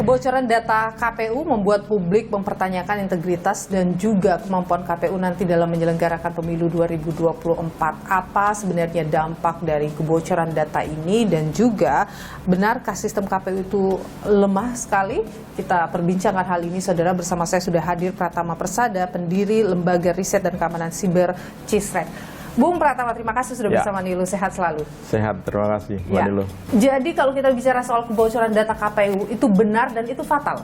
Kebocoran data KPU membuat publik mempertanyakan integritas dan juga kemampuan KPU nanti dalam menyelenggarakan pemilu 2024. Apa sebenarnya dampak dari kebocoran data ini dan juga benarkah sistem KPU itu lemah sekali? Kita perbincangkan hal ini, saudara. Bersama saya sudah hadir Pratama Persada, pendiri Lembaga Riset dan Keamanan Siber CISRED. Bung Pratama, terima kasih sudah bersama Nilu. Sehat selalu. Sehat, terima kasih Mbak Nilu. Jadi kalau kita bicara soal kebocoran data KPU, itu benar dan itu fatal?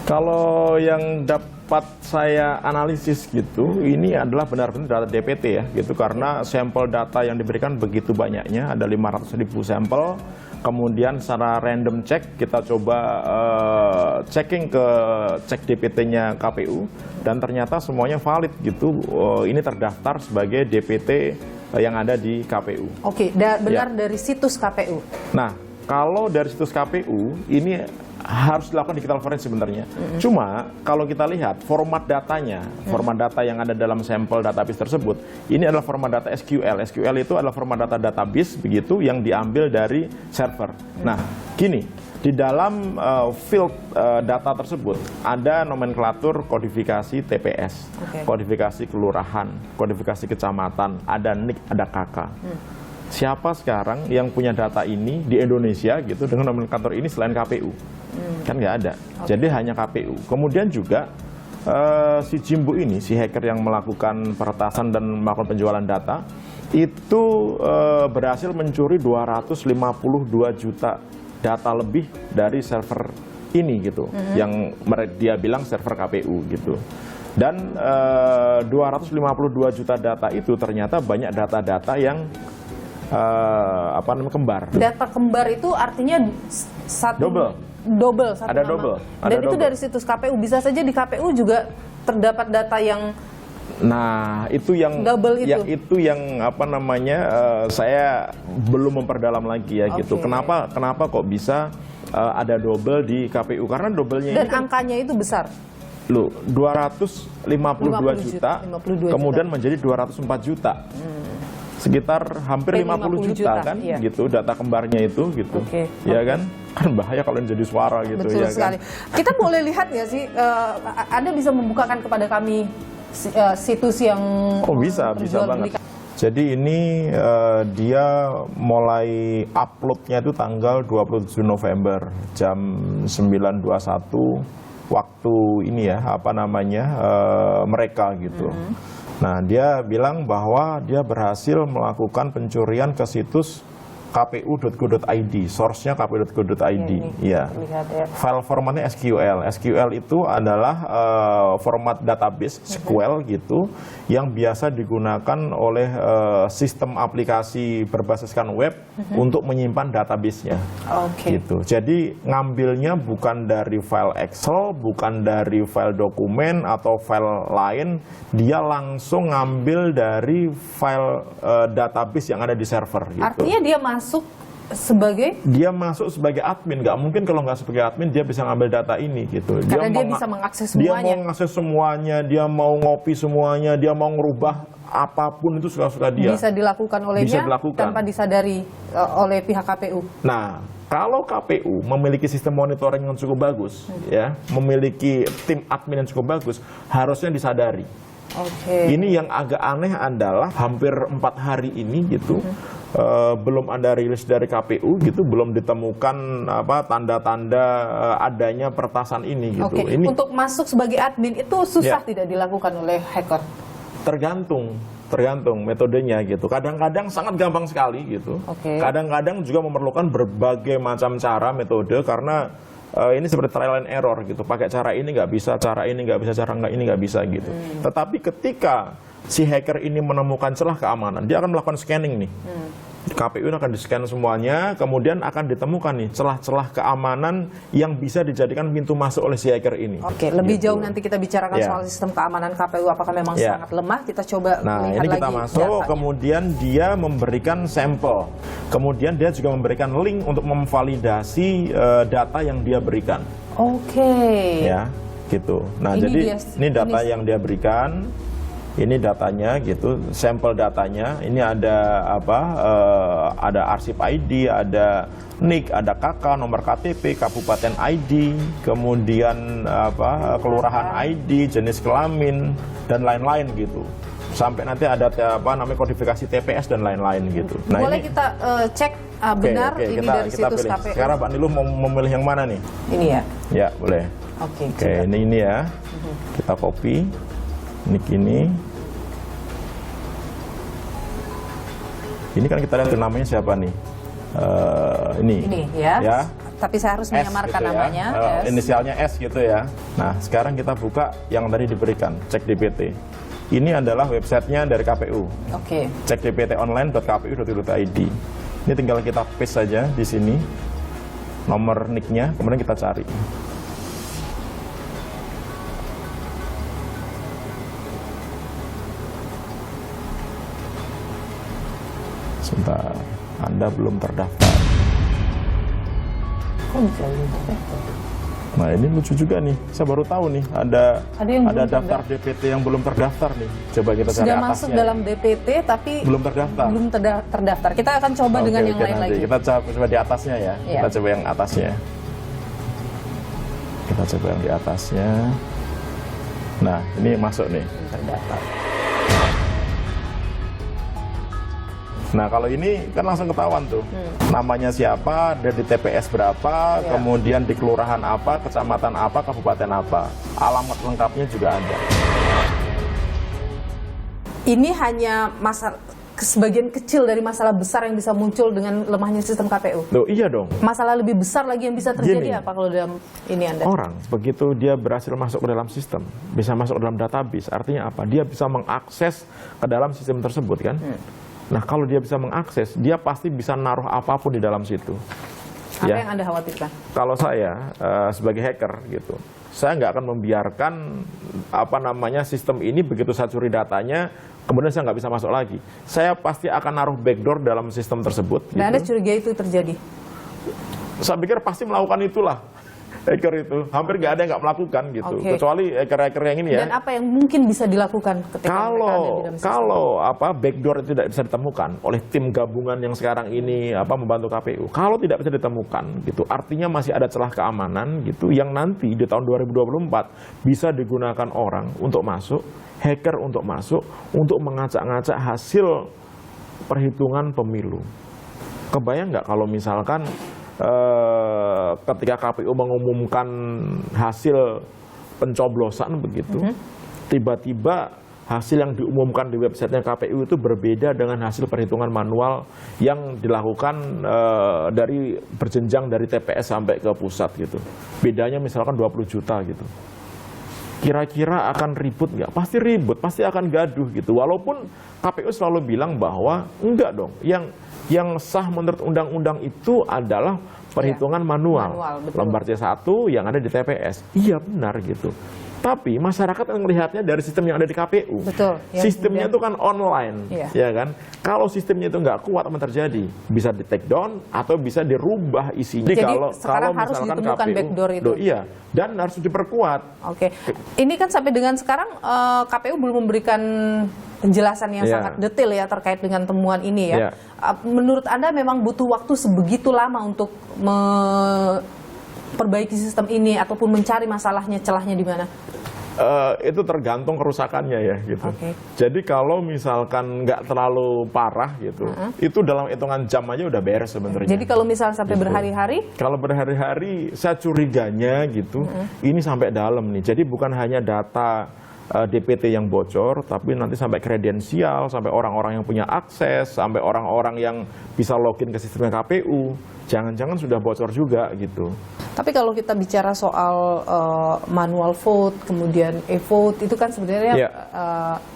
Kalau yang dapat saya analisis gitu, ini adalah benar-benar data DPT ya, gitu. Karena sampel data yang diberikan begitu banyaknya, ada 500.000 sampel. Kemudian secara random check, kita coba checking ke cek DPT-nya KPU, dan ternyata semuanya valid gitu. Ini terdaftar sebagai DPT yang ada di KPU. Oke, benar ya. Dari situs KPU. Nah, kalau dari situs KPU, ini harus dilakukan digital forensik sebenarnya. Cuma kalau kita lihat format datanya, format data yang ada dalam sampel database tersebut, ini adalah format data SQL. SQL itu adalah format data database begitu yang diambil dari server. Nah, gini, di dalam field data tersebut ada nomenklatur kodifikasi TPS, kodifikasi kelurahan, kodifikasi kecamatan, ada NIK, ada KK. Siapa sekarang yang punya data ini di Indonesia gitu dengan nomenklatur ini selain KPU? Kan nggak ada. Jadi hanya KPU. Kemudian juga si Jimbo ini, si hacker yang melakukan peretasan dan melakukan penjualan data, itu berhasil mencuri 252 juta data lebih dari server ini gitu, yang dia bilang server KPU gitu. Dan 252 juta data itu ternyata banyak data-data yang kembar. Data kembar itu artinya double satu ada nama. double. Dan itu dari situs KPU. Bisa saja di KPU juga terdapat data yang itu yang double itu. Saya belum memperdalam lagi ya gitu. Kenapa kok bisa ada double di KPU? Karena doublenya dan angkanya itu besar. Loh, 252 juta, kemudian menjadi 204 juta. Sekitar hampir 50 juta kan, iya. Gitu data kembarnya itu gitu, ya kan bahaya kalau jadi suara gitu. Betul ya sekali. Kan? Kita boleh lihat nggak sih, Anda bisa membukakan kepada kami situs yang bisa banget. Jadi ini dia mulai uploadnya itu tanggal 27 November jam 9.21 waktu ini ya mereka gitu. Nah, dia bilang bahwa dia berhasil melakukan pencurian ke situs kpu.go.id, source-nya kpu.go.id. Ya. File formatnya SQL. SQL itu adalah format database SQL gitu yang biasa digunakan oleh sistem aplikasi berbasiskan web untuk menyimpan database-nya. Gitu. Jadi ngambilnya bukan dari file Excel, bukan dari file dokumen atau file lain, dia langsung ngambil dari file database yang ada di server. Gitu. Artinya dia masuk sebagai admin. Nggak mungkin kalau nggak sebagai admin dia bisa ngambil data ini gitu. Karena dia bisa mengakses semuanya. Dia mau mengakses semuanya, dia mau ngopi semuanya, dia mau ngerubah apapun itu suka-suka dia. Bisa dilakukan olehnya tanpa disadari oleh pihak KPU. Nah, kalau KPU memiliki sistem monitoring yang cukup bagus, ya, memiliki tim admin yang cukup bagus, harusnya disadari. Ini yang agak aneh adalah hampir 4 hari ini gitu. Belum ada rilis dari KPU gitu, belum ditemukan tanda-tanda adanya peretasan ini gitu. Ini untuk masuk sebagai admin itu susah tidak dilakukan oleh hacker? Tergantung metodenya gitu. Kadang-kadang sangat gampang sekali gitu. Kadang-kadang juga memerlukan berbagai macam cara metode karena ini seperti trial and error gitu. Pakai cara ini nggak bisa, cara ini nggak bisa, cara ini nggak bisa gitu. Tetapi ketika si hacker ini menemukan celah keamanan, dia akan melakukan scanning nih. KPU akan di-scan semuanya, kemudian akan ditemukan nih celah-celah keamanan yang bisa dijadikan pintu masuk oleh si hacker ini. Lebih jauh nanti kita bicarakan soal sistem keamanan KPU apakah memang sangat lemah. Kita coba lihat ini kita lagi masuk, datanya. Kemudian dia memberikan sampel, kemudian dia juga memberikan link untuk memvalidasi data yang dia berikan. Ya, gitu. Nah, ini data yang dia berikan. Ini datanya gitu, sampel datanya. Ini ada apa? Ada arsip ID, ada NIK, ada KK, nomor KTP, kabupaten ID, kemudian apa? Kelurahan ID, jenis kelamin dan lain-lain gitu. Sampai nanti ada apa namanya kodifikasi TPS dan lain-lain gitu. Nah, boleh kita cek benar ini dari situs pilih. KPU. Sekarang Pak Niluh mau memilih yang mana nih? Ini ya. Ya, boleh. Oke, ini ya. Kita copy. Ini. Ini kan kita lihat namanya siapa nih? Ini ya. Tapi saya harus menyamarkan gitu namanya. Ya. Inisialnya S gitu ya. Nah, sekarang kita buka yang tadi diberikan, cek DPT. Ini adalah websitenya dari KPU. Oke. Cek dptonline.kpu.id. Ini tinggal kita paste saja di sini nomor NIK-nya, kemudian kita cari. Sebentar, Anda belum terdaftar. Kok bisa belum terdaftar? Nah, ini lucu juga nih. Saya baru tahu nih ada yang belum daftar DPT yang belum terdaftar nih. Coba kita cari sudah atasnya. masuk dalam DPT tapi belum terdaftar. Terdaftar. Kita akan coba dengan yang lain nanti. lagi. Kita coba di atasnya ya. Iya. Kita coba yang atasnya. Kita coba yang di atasnya. Nah, ini masuk nih. Terdaftar. Nah, kalau ini kan langsung ketahuan tuh. Namanya siapa, dari TPS berapa, Ya. kemudian di kelurahan apa, kecamatan apa, kabupaten apa. Alamat lengkapnya juga ada. Ini hanya sebagian kecil dari masalah besar yang bisa muncul dengan lemahnya sistem KPU. Loh, iya dong. Masalah lebih besar lagi yang bisa terjadi Gini. apa kalau dalam ini Anda? Orang begitu dia berhasil masuk ke dalam sistem, bisa masuk ke dalam database, artinya apa? Dia bisa mengakses ke dalam sistem tersebut kan? Nah, kalau dia bisa mengakses, dia pasti bisa naruh apapun di dalam situ. Apa yang Anda khawatirkan? Kalau saya sebagai hacker gitu, saya nggak akan membiarkan apa namanya sistem ini begitu saya curi datanya, kemudian saya nggak bisa masuk lagi. Saya pasti akan naruh backdoor dalam sistem tersebut. Dan Anda Gitu. curiga itu terjadi? Saya pikir pasti melakukan itulah. Hacker itu hampir nggak ada yang nggak melakukan gitu, Oke. kecuali hacker-hacker yang ini ya. Dan apa yang mungkin bisa dilakukan ketika mereka ada di dalam sistem? Kalau apa backdoor itu tidak bisa ditemukan oleh tim gabungan yang sekarang ini apa membantu KPU, kalau tidak bisa ditemukan gitu, artinya masih ada celah keamanan gitu yang nanti di tahun 2024 bisa digunakan orang untuk masuk, hacker untuk masuk, untuk mengacak-ngacak hasil perhitungan pemilu. Kebayang nggak kalau misalkan ketika KPU mengumumkan hasil pencoblosan begitu, tiba-tiba hasil yang diumumkan di websitenya KPU itu berbeda dengan hasil perhitungan manual yang dilakukan dari berjenjang dari TPS sampai ke pusat gitu. Bedanya misalkan 20 juta gitu. Kira-kira akan ribut nggak? Pasti ribut, pasti akan gaduh gitu. Walaupun KPU selalu bilang bahwa enggak dong, yang sah menurut undang-undang itu adalah perhitungan manual betul. lembar C1 yang ada di TPS. Iya benar gitu. Tapi masyarakat yang melihatnya dari sistem yang ada di KPU. Betul. Sistemnya itu kan online, Iya. ya kan? Kalau sistemnya itu nggak kuat, apa yang terjadi? Bisa di take down atau bisa dirubah isinya. Jadi kalau sekarang harus misalkan ditemukan backdoor itu. Iya, dan harus diperkuat. Oke. Ini kan sampai dengan sekarang KPU belum memberikan penjelasan yang Ya. sangat detail ya terkait dengan temuan ini ya. Ya. Menurut Anda memang butuh waktu sebegitu lama untuk memperbaiki sistem ini ataupun mencari masalahnya, celahnya di mana? Itu tergantung kerusakannya ya gitu. Oke. Jadi kalau misalkan nggak terlalu parah gitu, itu dalam hitungan jam aja udah beres sebenarnya. Jadi kalau misalnya sampai Gitu. berhari-hari, Kalau berhari-hari, saya curiganya gitu, ini sampai dalam nih. Jadi bukan hanya data DPT yang bocor, tapi nanti sampai kredensial, sampai orang-orang yang punya akses, sampai orang-orang yang bisa login ke sistemnya KPU. Jangan-jangan sudah bocor juga gitu. tapi kalau kita bicara soal manual vote, kemudian e-vote, itu kan sebenarnya Iya.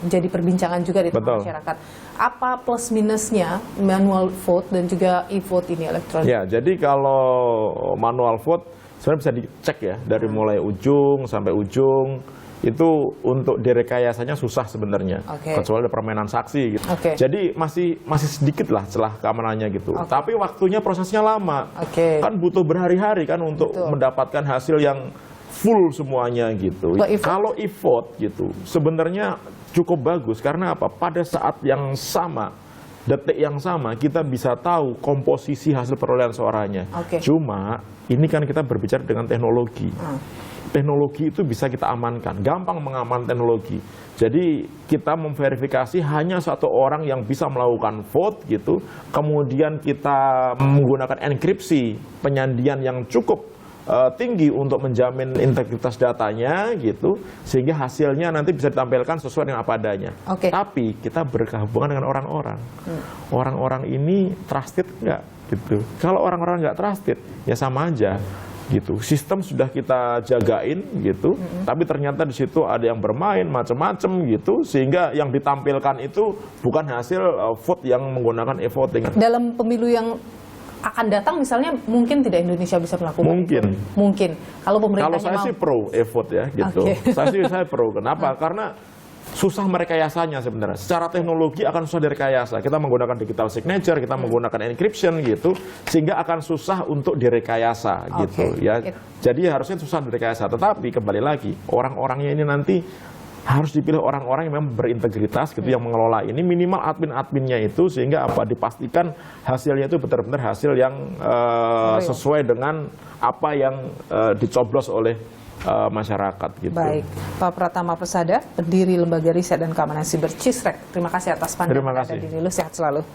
jadi perbincangan juga di tengah Betul. masyarakat. Apa plus minusnya manual vote dan juga e-vote ini elektronik? Ya, jadi kalau manual vote sebenarnya bisa dicek ya dari mulai ujung sampai ujung. Itu untuk direkayasanya susah sebenarnya, Oke. kecuali ada permainan saksi gitu. Oke. Jadi masih sedikit lah celah keamanannya gitu. Oke. Tapi waktunya prosesnya lama. Oke. Kan butuh berhari-hari kan untuk Betul. mendapatkan hasil yang full semuanya gitu. Kalau e-vote? Kalau e-vote gitu, sebenarnya cukup bagus karena apa? Pada saat yang sama, detik yang sama kita bisa tahu komposisi hasil perolehan suaranya. Cuma ini kan kita berbicara dengan teknologi. Teknologi itu bisa kita amankan, gampang mengaman teknologi. Jadi kita memverifikasi hanya satu orang yang bisa melakukan vote gitu, kemudian kita menggunakan enkripsi penyandian yang cukup tinggi untuk menjamin integritas datanya gitu, sehingga hasilnya nanti bisa ditampilkan sesuai dengan apa adanya. Tapi kita berhubungan dengan orang-orang. Orang-orang ini trusted nggak gitu. Kalau orang-orang nggak trusted, ya sama aja gitu. Sistem sudah kita jagain gitu, tapi ternyata di situ ada yang bermain macam-macam gitu, sehingga yang ditampilkan itu bukan hasil vote yang menggunakan e-voting. Dalam pemilu yang akan datang misalnya mungkin tidak Indonesia bisa melakukan mungkin kalau pemerintahnya kalau saya sih pro e-vote ya gitu. Saya pro. Kenapa? Karena susah merekayasanya sebenarnya. Secara teknologi akan susah direkayasa. Kita menggunakan digital signature, kita menggunakan encryption gitu, sehingga akan susah untuk direkayasa gitu ya. Jadi harusnya susah direkayasa. Tetapi kembali lagi, orang-orangnya ini nanti harus dipilih orang-orang yang memang berintegritas gitu, yang mengelola ini, minimal admin-adminnya itu, sehingga apa dipastikan hasilnya itu benar-benar hasil yang sesuai dengan apa yang dicoblos oleh masyarakat gitu. Baik, Pak Pratama Persada, pendiri Lembaga Riset dan Keamanan Siber CISREC. Terima kasih atas pandangan Anda di Nilu, sehat selalu.